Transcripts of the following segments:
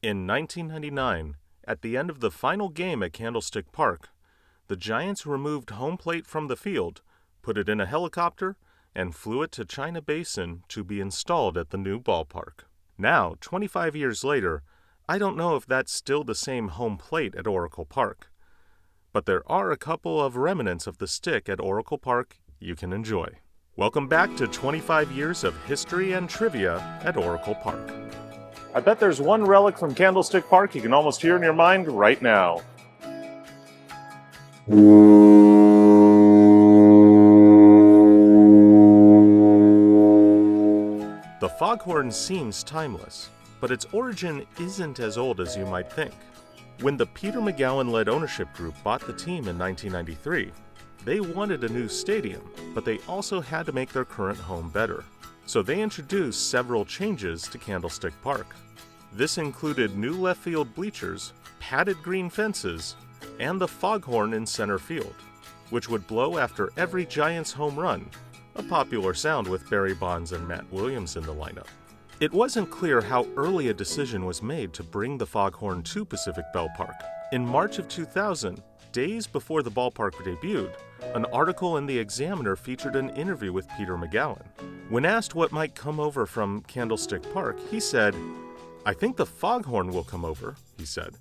In 1999, at the end of the final game at Candlestick Park, the Giants removed home plate from the field, put it in a helicopter, and flew it to China Basin to be installed at the new ballpark. Now, 25 years later, I don't know if that's still the same home plate at Oracle Park, but there are a couple of remnants of the stick at Oracle Park you can enjoy. Welcome back to 25 years of history and trivia at Oracle Park. I bet there's one relic from Candlestick Park you can almost hear in your mind right now. The foghorn seems timeless, but its origin isn't as old as you might think. When the Peter McGowan-led ownership group bought the team in 1993, they wanted a new stadium, but they also had to make their current home better. So they introduced several changes to Candlestick Park. This included new left field bleachers, padded green fences, and the foghorn in center field, which would blow after every Giants home run, a popular sound with Barry Bonds and Matt Williams in the lineup. It wasn't clear how early a decision was made to bring the foghorn to Pacific Bell Park. In March of 2000, days before the ballpark debuted, an article in the Examiner featured an interview with Peter McGowan. When asked what might come over from Candlestick Park, he said, "I think the foghorn will come over," he said,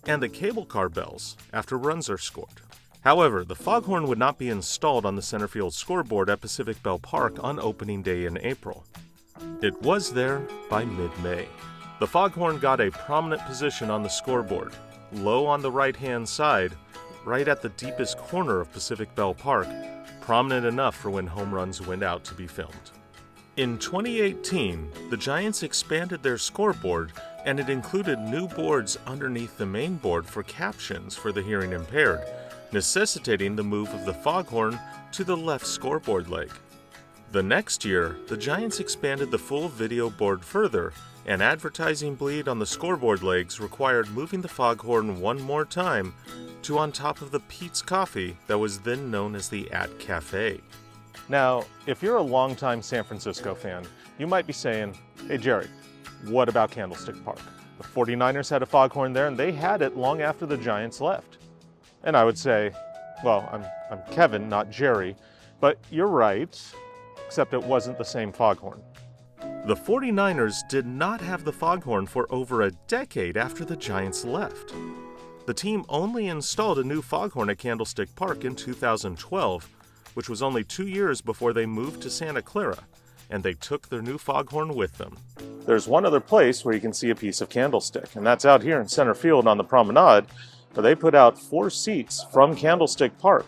"and the cable car bells after runs are scored." However, the foghorn would not be installed on the center field scoreboard at Pacific Bell Park on opening day in April. It was there by mid-May. The foghorn got a prominent position on the scoreboard, low on the right-hand side, right at the deepest corner of Pacific Bell Park, prominent enough for when home runs went out to be filmed. In 2018, the Giants expanded their scoreboard, and it included new boards underneath the main board for captions for the hearing impaired, necessitating the move of the foghorn to the left scoreboard leg. The next year, the Giants expanded the full video board further, and advertising bleed on the scoreboard legs required moving the foghorn one more time to on top of the Pete's Coffee that was then known as the At Cafe. Now, if you're a longtime San Francisco fan, you might be saying, "Hey Jerry, what about Candlestick Park? The 49ers had a foghorn there and they had it long after the Giants left." And I would say, well, I'm Kevin, not Jerry, but you're right, except it wasn't the same foghorn. The 49ers did not have the foghorn for over a decade after the Giants left. The team only installed a new foghorn at Candlestick Park in 2012, which was only 2 years before they moved to Santa Clara, and they took their new foghorn with them. There's one other place where you can see a piece of Candlestick, and that's out here in center field on the promenade, where they put out 4 seats from Candlestick Park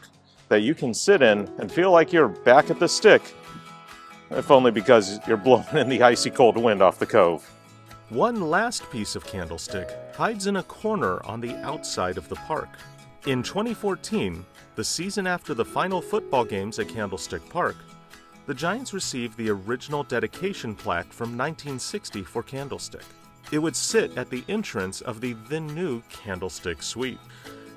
that you can sit in and feel like you're back at the stick, if only because you're blowing in the icy cold wind off the cove. One last piece of Candlestick hides in a corner on the outside of the park. In 2014, the season after the final football games at Candlestick Park, the Giants received the original dedication plaque from 1960 for Candlestick. It would sit at the entrance of the then new Candlestick Suite.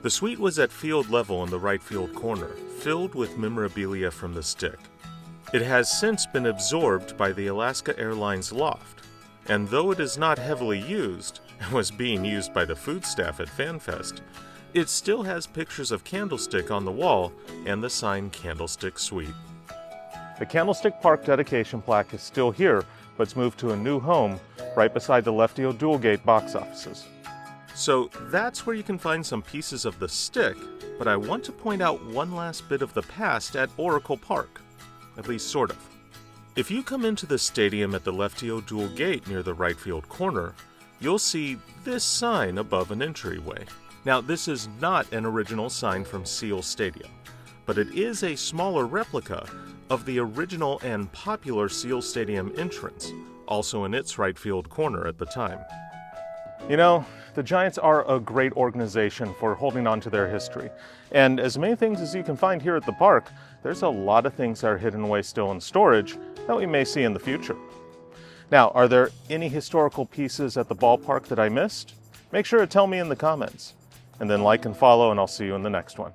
The suite was at field level in the right field corner, filled with memorabilia from the stick. It has since been absorbed by the Alaska Airlines loft, and though it is not heavily used, and was being used by the food staff at FanFest, it still has pictures of Candlestick on the wall and the sign Candlestick Suite. The Candlestick Park dedication plaque is still here, but it's moved to a new home right beside the Lefty Dual Gate box offices. So that's where you can find some pieces of the stick, but I want to point out one last bit of the past at Oracle Park, at least sort of. If you come into the stadium at the Lefty Dual Gate near the right field corner, you'll see this sign above an entryway. Now, this is not an original sign from Seal Stadium, but it is a smaller replica of the original and popular Seal Stadium entrance, also in its right field corner at the time. You know, the Giants are a great organization for holding on to their history. And as many things as you can find here at the park, there's a lot of things that are hidden away still in storage that we may see in the future. Now, are there any historical pieces at the ballpark that I missed? Make sure to tell me in the comments. And then like and follow, and I'll see you in the next one.